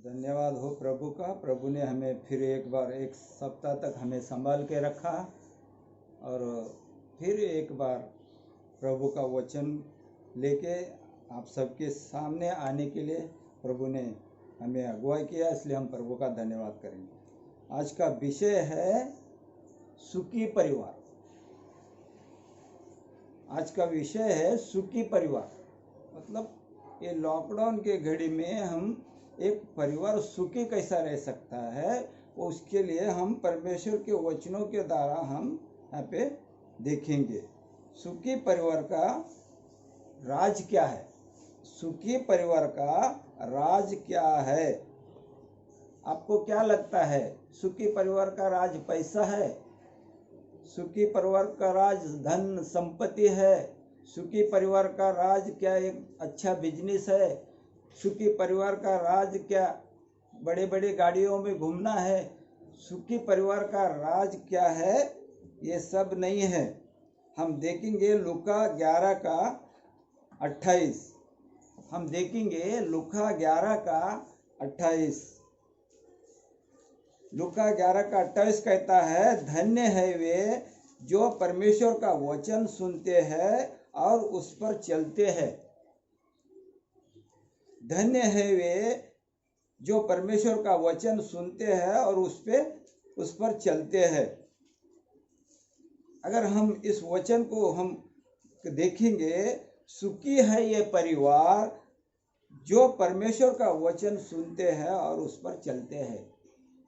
धन्यवाद हो प्रभु का। प्रभु ने हमें फिर एक बार एक सप्ताह तक हमें संभाल के रखा और फिर एक बार प्रभु का वचन लेके आप सबके सामने आने के लिए प्रभु ने हमें अगुवाई किया, इसलिए हम प्रभु का धन्यवाद करेंगे। आज का विषय है सुखी परिवार। आज का विषय है सुखी परिवार। मतलब ये लॉकडाउन के घड़ी में हम एक परिवार सुखी कैसा रह सकता है, उसके लिए हम परमेश्वर के वचनों के द्वारा हम यहाँ पे देखेंगे। सुखी परिवार का राज क्या है? सुखी परिवार का राज क्या है? आपको क्या लगता है? सुखी परिवार का राज पैसा है? सुखी परिवार का राज धन संपत्ति है? सुखी परिवार का राज क्या एक अच्छा बिजनेस है? सुखी परिवार का राज क्या बड़े बड़े गाड़ियों में घूमना है? सुखी परिवार का राज क्या है? ये सब नहीं है। हम देखेंगे लूका 11 का 28। हम देखेंगे लूका 11 का 28। लूका 11 का 28 कहता है, धन्य है वे जो परमेश्वर का वचन सुनते हैं और उस पर चलते हैं। धन्य है वे जो परमेश्वर का वचन सुनते हैं और उस पर चलते हैं। अगर हम इस वचन को हम देखेंगे, सुखी है ये परिवार जो परमेश्वर का वचन सुनते हैं और उस पर चलते हैं।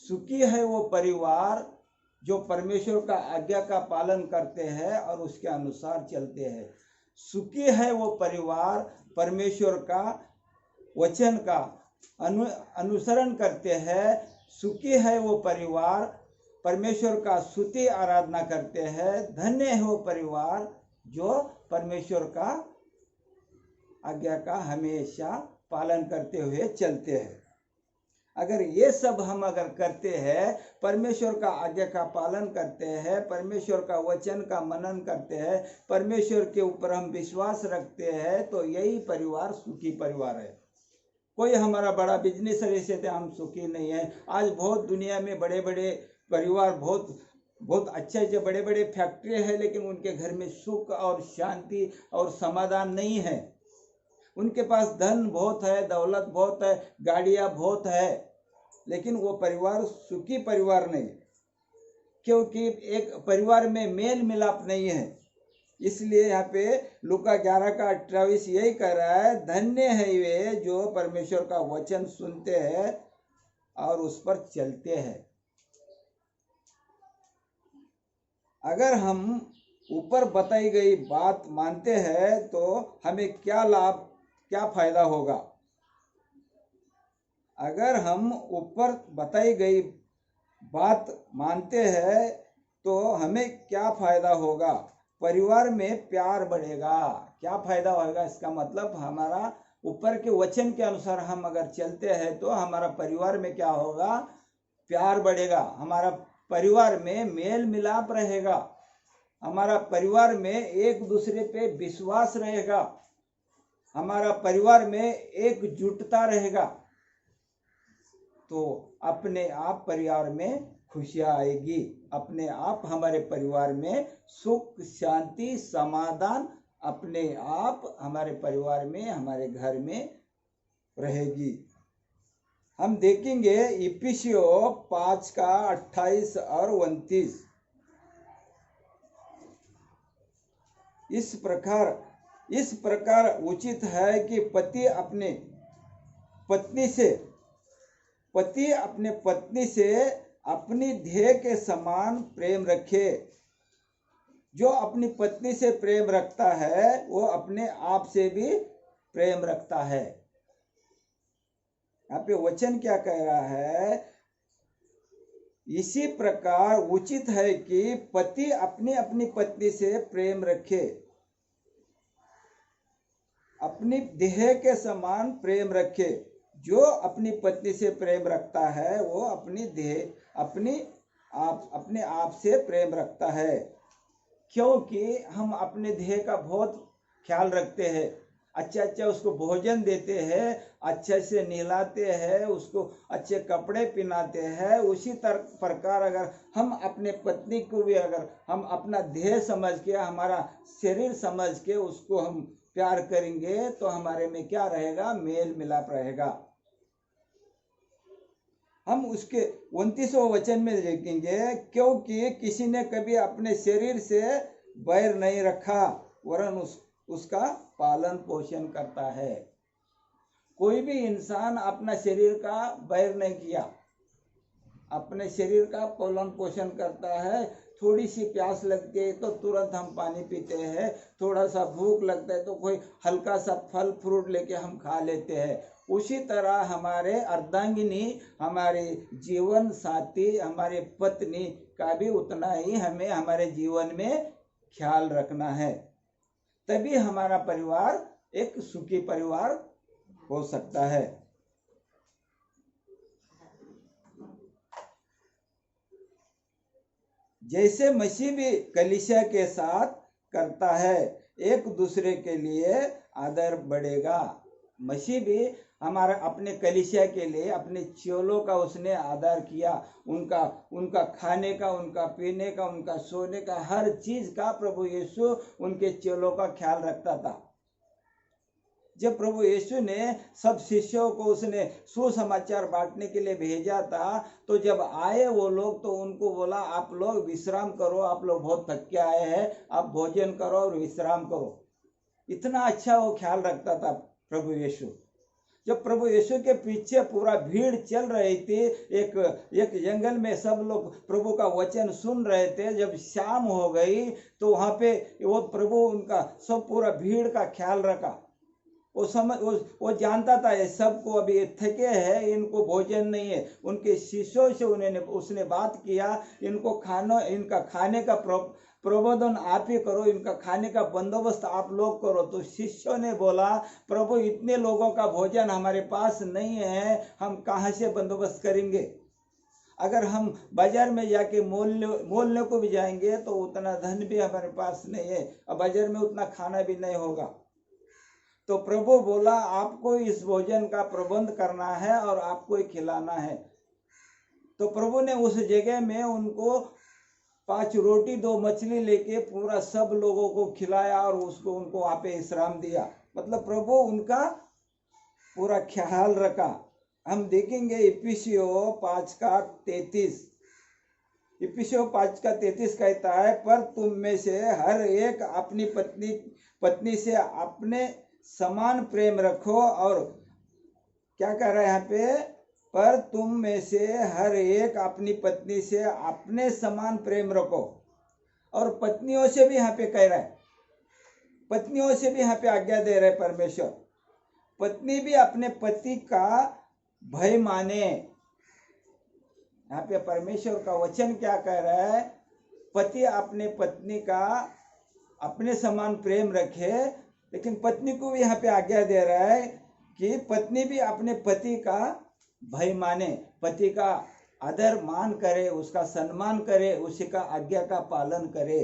सुखी है वो परिवार जो परमेश्वर का आज्ञा का पालन करते हैं और उसके अनुसार चलते हैं। सुखी है वो परिवार परमेश्वर का वचन का अनुसरण करते हैं। सुखी है वो परिवार परमेश्वर का स्तुति आराधना करते हैं। धन्य है वो परिवार जो परमेश्वर का आज्ञा का हमेशा पालन करते हुए चलते हैं। अगर ये सब हम अगर करते हैं, परमेश्वर का आज्ञा का पालन करते हैं, परमेश्वर का वचन का मनन करते हैं, परमेश्वर के ऊपर हम विश्वास रखते हैं, तो यही परिवार सुखी परिवार है। कोई हमारा बड़ा बिजनेस ऐसे थे हम सुखी नहीं है। आज बहुत दुनिया में बड़े बड़े परिवार बहुत अच्छे बड़े बड़े फैक्ट्री है, लेकिन उनके घर में सुख और शांति और समाधान नहीं है। उनके पास धन बहुत है, दौलत बहुत है, गाड़ियां बहुत है, लेकिन वो परिवार सुखी परिवार नहीं, क्योंकि एक परिवार में मेल मिलाप नहीं है। इसलिए यहाँ पे लूका 11 का 28 यही कह रहा है, धन्य है वे जो परमेश्वर का वचन सुनते हैं और उस पर चलते हैं। अगर हम ऊपर बताई गई बात मानते हैं तो हमें क्या लाभ, क्या फायदा होगा? अगर हम ऊपर बताई गई बात मानते हैं तो हमें क्या फायदा होगा? परिवार में प्यार बढ़ेगा। क्या फायदा होगा? इसका मतलब हमारा ऊपर के वचन के अनुसार हम अगर चलते हैं तो हमारा परिवार में क्या होगा? प्यार बढ़ेगा। हमारा परिवार में मेल मिलाप रहेगा। हमारा परिवार में एक दूसरे पे विश्वास रहेगा। हमारा परिवार में एकजुटता रहेगा। तो अपने आप परिवार में खुशियां आएगी। अपने आप हमारे परिवार में सुख शांति समाधान अपने आप हमारे परिवार में, हमारे घर में रहेगी। हम देखेंगे इफिसियों 5 का 28 और 29। इस प्रकार उचित है कि पति अपने पत्नी से अपनी देह के समान प्रेम रखे। जो अपनी पत्नी से प्रेम रखता है वो अपने आप से भी प्रेम रखता है। यहाँ पे वचन क्या कह रहा है? इसी प्रकार उचित है कि पति अपनी पत्नी से प्रेम रखे, अपनी देह के समान प्रेम रखे। जो अपनी पत्नी से प्रेम रखता है वो अपने आप से प्रेम रखता है, क्योंकि हम अपने देह का बहुत ख्याल रखते हैं। अच्छा अच्छा उसको भोजन देते हैं, अच्छे से नहलाते हैं, उसको अच्छे कपड़े पहनाते हैं, उसी प्रकार अगर हम अपने पत्नी को भी अगर हम अपना देह समझ के, हमारा शरीर समझ के उसको हम प्यार करेंगे तो हमारे में क्या रहेगा, मेल मिलाप रहेगा। हम उसके 29वें वचन में देखेंगे, क्योंकि किसी ने कभी अपने शरीर से बैर नहीं रखा वरन उसका पालन पोषण करता है। कोई भी इंसान अपना शरीर का बैर नहीं किया, अपने शरीर का पालन पोषण करता है। थोड़ी सी प्यास लगती है तो तुरंत हम पानी पीते हैं, थोड़ा सा भूख लगता है तो कोई हल्का सा फल फ्रूट लेके हम खा लेते हैं। उसी तरह हमारे अर्धांगिनी, हमारे जीवन साथी, हमारे पत्नी का भी उतना ही हमें हमारे जीवन में ख्याल रखना है, तभी हमारा परिवार एक सुखी परिवार हो सकता है। जैसे मसीह भी कलीसिया के साथ करता है, एक दूसरे के लिए आदर बढ़ेगा। मसीह भी हमारा अपने कलीसिया के लिए अपने चेलों का उसने आदर किया, उनका खाने का, उनका पीने का, उनका सोने का, हर चीज का प्रभु यीशु उनके चेलों का ख्याल रखता था। जब प्रभु यीशु ने सब शिष्यों को उसने सुसमाचार बांटने के लिए भेजा था, तो जब आए वो लोग तो उनको बोला, आप लोग विश्राम करो, आप लोग बहुत थक के आए हैं, आप भोजन करो और विश्राम करो। इतना अच्छा वो ख्याल रखता था प्रभु यीशु। जब प्रभु यीशु के पीछे पूरा भीड़ चल रही थी, एक जंगल में सब लोग प्रभु का वचन सुन रहे थे, जब शाम हो गई तो वहां पे वो प्रभु उनका सब पूरा भीड़ का ख्याल रखा। वो जानता था ये सबको अभी थके हैं, इनको भोजन नहीं है। उनके शिष्यों से उसने बात किया, इनका खाने का प्रबंधन आप ही करो, इनका खाने का बंदोबस्त आप लोग करो। तो शिष्यों ने बोला, प्रभु इतने लोगों का भोजन हमारे पास नहीं है, हम कहाँ से बंदोबस्त करेंगे? अगर हम बाजार में जाके मोलने को भी जाएंगे तो उतना धन भी हमारे पास नहीं है, और बाजार में उतना खाना भी नहीं होगा। तो प्रभु बोला, आपको इस भोजन का प्रबंध करना है और आपको ही खिलाना है। तो प्रभु ने उस जगह में उनको 5 रोटी 2 मछली लेके पूरा सब लोगों को खिलाया और उनको वहां पे विश्राम दिया। मतलब प्रभु उनका पूरा ख्याल रखा। हम देखेंगे इफिसियों 5:33। इफिसियों 5:33 कहता है, पर तुम में से हर एक अपनी पत्नी से अपने समान प्रेम रखो। और क्या कह रहा है यहाँ पे? पर तुम में से हर एक अपनी पत्नी से अपने समान प्रेम रखो। और पत्नियों से भी यहाँ पे कह रहा है, पत्नियों से भी यहाँ पे आज्ञा दे रहे परमेश्वर, पत्नी भी अपने पति का भय माने। यहाँ पे परमेश्वर का वचन क्या कह रहा है? पति अपने पत्नी का अपने समान प्रेम रखे, लेकिन पत्नी को भी यहाँ पे आज्ञा दे रहा है कि पत्नी भी अपने पति का भय माने, पति का आदर मान करे, उसका सम्मान करे, उसी का आज्ञा का पालन करे,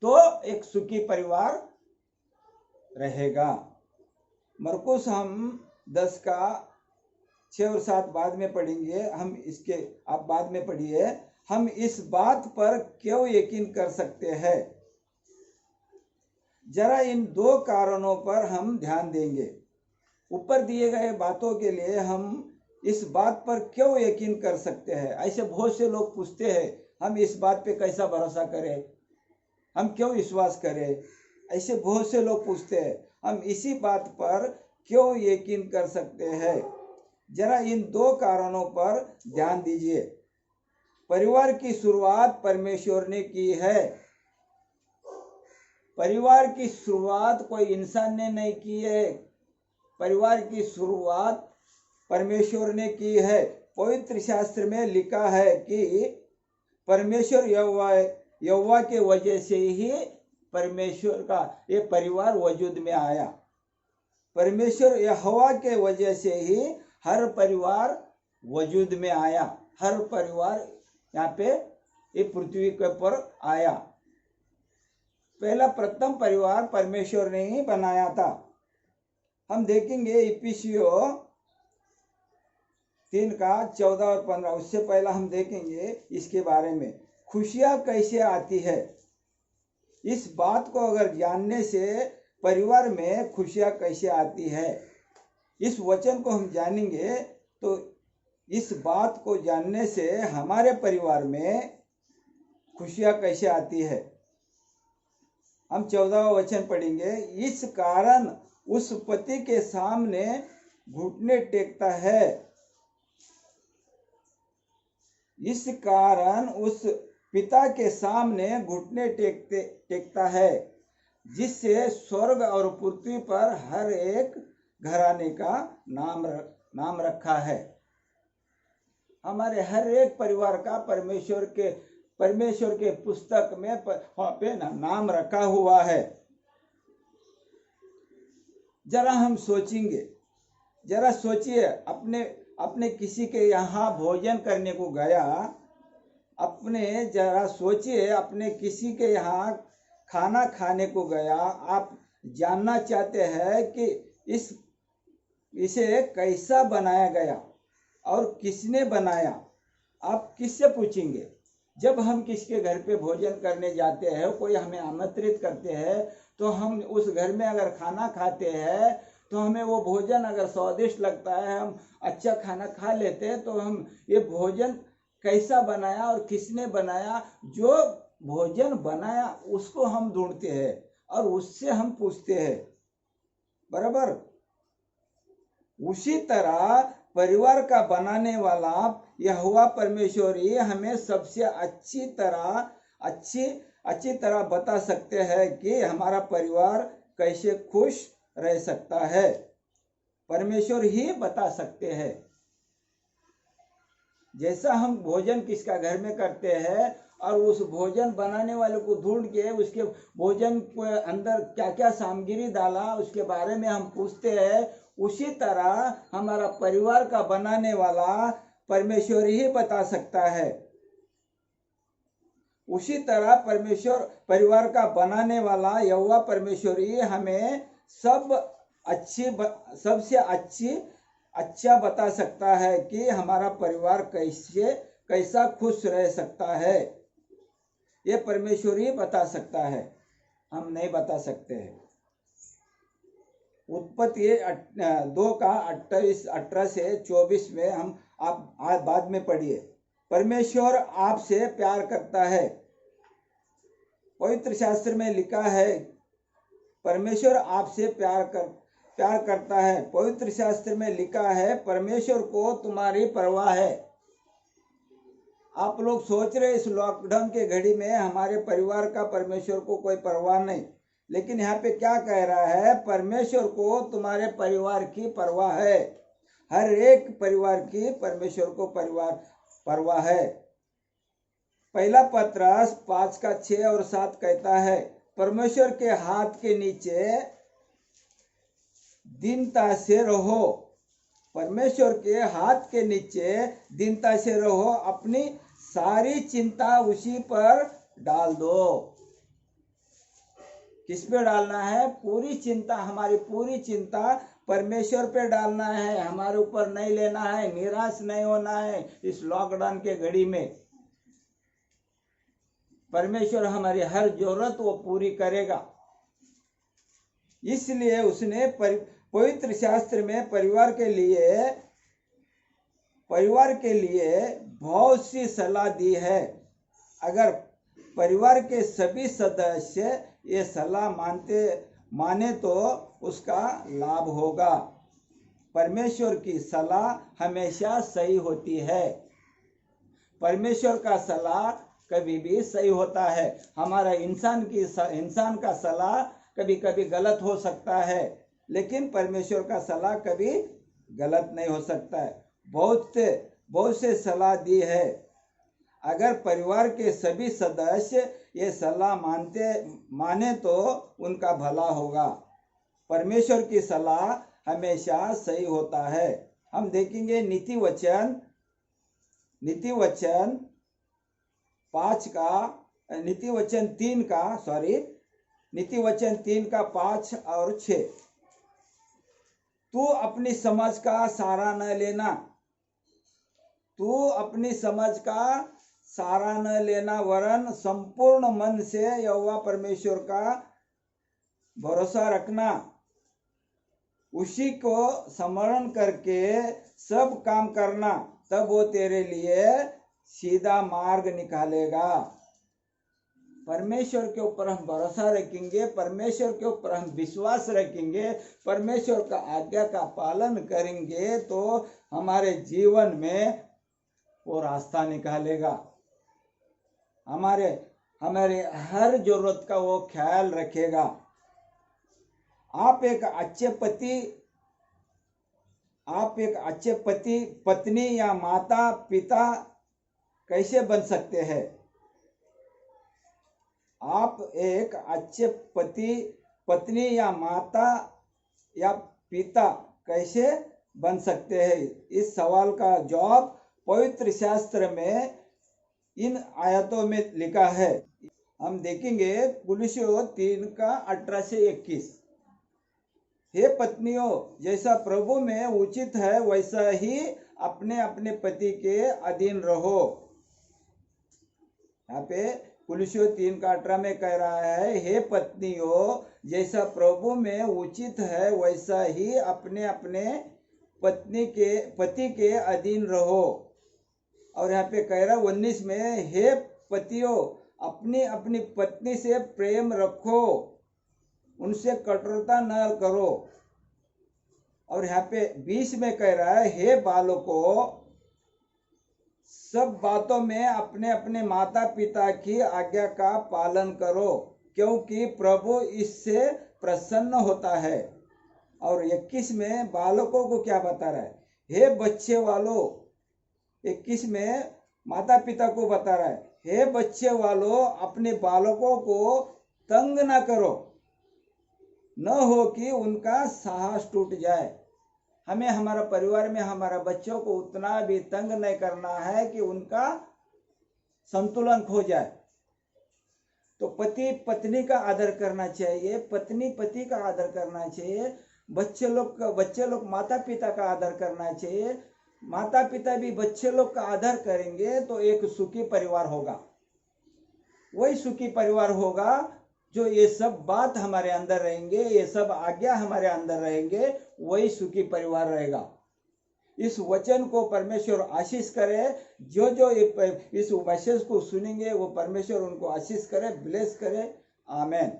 तो एक सुखी परिवार रहेगा। मरकुस हम 10:6 और 7 बाद में पढ़ेंगे, हम इसके आप बाद में पढ़िए। हम इस बात पर क्यों यकीन कर सकते हैं? जरा इन 2 कारणों पर हम ध्यान देंगे। ऊपर दिए गए बातों के लिए हम इस बात पर क्यों यकीन कर सकते हैं? ऐसे बहुत से लोग पूछते हैं, हम इस बात पे कैसा भरोसा करें, हम क्यों विश्वास करें? ऐसे बहुत से लोग पूछते हैं, हम इसी बात पर क्यों यकीन कर सकते हैं? जरा इन 2 कारणों पर ध्यान दीजिए। परिवार की शुरुआत परमेश्वर ने की है। परिवार की शुरुआत कोई इंसान ने नहीं की है, परिवार की शुरुआत परमेश्वर ने की है। पवित्र शास्त्र में लिखा है कि परमेश्वर यहोवा के वजह से ही परमेश्वर का ये परिवार वजूद में आया। परमेश्वर यहोवा के वजह से ही हर परिवार वजूद में आया, हर परिवार यहाँ पे ये पृथ्वी के ऊपर आया। पहला प्रथम परिवार परमेश्वर ने ही बनाया था। हम देखेंगे इफिसियों 3:14 और 15। उससे पहला हम देखेंगे इसके बारे में, खुशियां कैसे आती है। इस बात को अगर जानने से परिवार में खुशियां कैसे आती है, इस वचन को हम जानेंगे तो इस बात को जानने से हमारे परिवार में खुशियां कैसे आती है। हम 14वां वचन पढ़ेंगे। इस कारण उस पति के सामने घुटने टेकता है, इस कारण उस पिता के सामने घुटने टेकता है, जिससे स्वर्ग और पृथ्वी पर हर एक घराने का नाम रखा है। हमारे हर एक परिवार का परमेश्वर के पुस्तक में वहां पे नाम रखा हुआ है। जरा सोचिए, अपने किसी के यहाँ भोजन करने को गया, अपने किसी के यहाँ खाना खाने को गया, आप जानना चाहते हैं कि इसे कैसा बनाया गया और किसने बनाया। आप किससे पूछेंगे? जब हम किसके घर पे भोजन करने जाते हैं, कोई हमें आमंत्रित करते हैं, तो हम उस घर में अगर खाना खाते हैं तो हमें वो भोजन अगर स्वादिष्ट लगता है, हम अच्छा खाना खा लेते हैं, तो हम ये भोजन कैसा बनाया और किसने बनाया, जो भोजन बनाया उसको हम ढूंढते हैं और उससे हम पूछते हैं, बराबर। उसी तरह परिवार का बनाने वाला यहोवा परमेश्वर ही हमें सबसे अच्छी तरह बता सकते हैं कि हमारा परिवार कैसे खुश रह सकता है। परमेश्वर ही बता सकते हैं। जैसा हम भोजन किसका घर में करते हैं और उस भोजन बनाने वाले को ढूंढ के उसके भोजन के अंदर क्या क्या सामग्री डाला उसके बारे में हम पूछते हैं, उसी तरह हमारा परिवार का बनाने वाला परमेश्वर ही बता सकता है। उसी तरह परिवार का बनाने वाला यहोवा परमेश्वर ही हमें सबसे अच्छा बता सकता है कि हमारा परिवार कैसा खुश रह सकता है। ये परमेश्वर ही बता सकता है, हम नहीं बता सकते हैं। उत्पत्ति 2:18 से 24 में आप बाद में पढ़िए। परमेश्वर आपसे प्यार करता है। पवित्र शास्त्र में लिखा है परमेश्वर आपसे प्यार करता है। पवित्र शास्त्र में लिखा है परमेश्वर को तुम्हारी परवाह है। आप लोग सोच रहे इस लॉकडाउन के घड़ी में हमारे परिवार का परमेश्वर को कोई परवाह नहीं, लेकिन यहाँ पे क्या कह रहा है, परमेश्वर को तुम्हारे परिवार की परवाह है। हर एक परिवार की परमेश्वर को परवाह है। पहला पत्रस 5:6 और 7 कहता है, परमेश्वर के हाथ के नीचे दीनता से रहो। परमेश्वर के हाथ के नीचे दीनता से रहो, अपनी सारी चिंता उसी पर डाल दो। किस पे डालना है? पूरी चिंता, हमारी पूरी चिंता परमेश्वर पे डालना है, हमारे ऊपर नहीं लेना है, निराश नहीं होना है। इस लॉकडाउन के घड़ी में परमेश्वर हमारी हर जरूरत वो पूरी करेगा। इसलिए उसने पवित्र शास्त्र में परिवार के लिए बहुत सी सलाह दी है। अगर परिवार के सभी सदस्य ये सलाह माने तो उसका लाभ होगा। परमेश्वर की सलाह हमेशा सही होती है। परमेश्वर का सलाह कभी भी सही होता है। हमारा इंसान का सलाह कभी कभी गलत हो सकता है, लेकिन परमेश्वर का सलाह कभी गलत नहीं हो सकता है। बहुत से सलाह दी है। अगर परिवार के सभी सदस्य ये सलाह माने तो उनका भला होगा। परमेश्वर की सलाह हमेशा सही होता है। हम देखेंगे नीति वचन 3 का नीति वचन 3 का 5 और 6। तू अपनी समझ का सहारा न लेना, तू अपनी समझ का सहारा न लेना, वरन संपूर्ण मन से यहोवा परमेश्वर का भरोसा रखना, उसी को स्मरण करके सब काम करना, तब वो तेरे लिए सीधा मार्ग निकालेगा। परमेश्वर के ऊपर हम भरोसा रखेंगे, परमेश्वर के ऊपर हम विश्वास रखेंगे, परमेश्वर का आज्ञा का पालन करेंगे तो हमारे जीवन में वो रास्ता निकालेगा। हमारे हर जरूरत का वो ख्याल रखेगा। आप एक अच्छे पति पत्नी या माता पिता कैसे बन सकते हैं? आप एक अच्छे पति पत्नी या माता या पिता कैसे बन सकते हैं? इस सवाल का जवाब पवित्र शास्त्र में इन आयतों में लिखा है। हम देखेंगे कुलुस्सियों 3 का 18 से 21। हे पत्नियों, जैसा प्रभु में उचित है वैसा ही अपने अपने पति के अधीन रहो। यहाँ पे कुलुस्सियों 3 का 18 में कह रहा है, हे पत्नियों, जैसा प्रभु में उचित है वैसा ही अपने अपने पति के अधीन रहो। और यहाँ पे कह रहा 19 में, हे पतियों, अपनी अपनी पत्नी से प्रेम रखो, उनसे कठोरता न करो। और यहाँ पे 20 में कह रहा है, हे बालकों, सब बातों में अपने अपने माता पिता की आज्ञा का पालन करो, क्योंकि प्रभु इससे प्रसन्न होता है। और 21 में बालकों को क्या बता रहा है? हे बच्चे वालों, 21 में माता पिता को बता रहा है, हे बच्चे वालों, अपने बालकों को तंग ना करो, न हो कि उनका साहस टूट जाए। हमें हमारा परिवार में हमारा बच्चों को उतना भी तंग नहीं करना है कि उनका संतुलन खो जाए। तो पति पत्नी का आदर करना चाहिए, पत्नी पति का आदर करना चाहिए, बच्चे लोग माता पिता का आदर करना चाहिए, माता पिता भी बच्चे लोग का आदर करेंगे तो एक सुखी परिवार होगा। वही सुखी परिवार होगा जो ये सब बात हमारे अंदर रहेंगे, ये सब आज्ञा हमारे अंदर रहेंगे, वही सुखी परिवार रहेगा। इस वचन को परमेश्वर आशीष करे। जो इस मैसेज को सुनेंगे वो परमेश्वर उनको आशीष करे, ब्लेस करे। आमेन।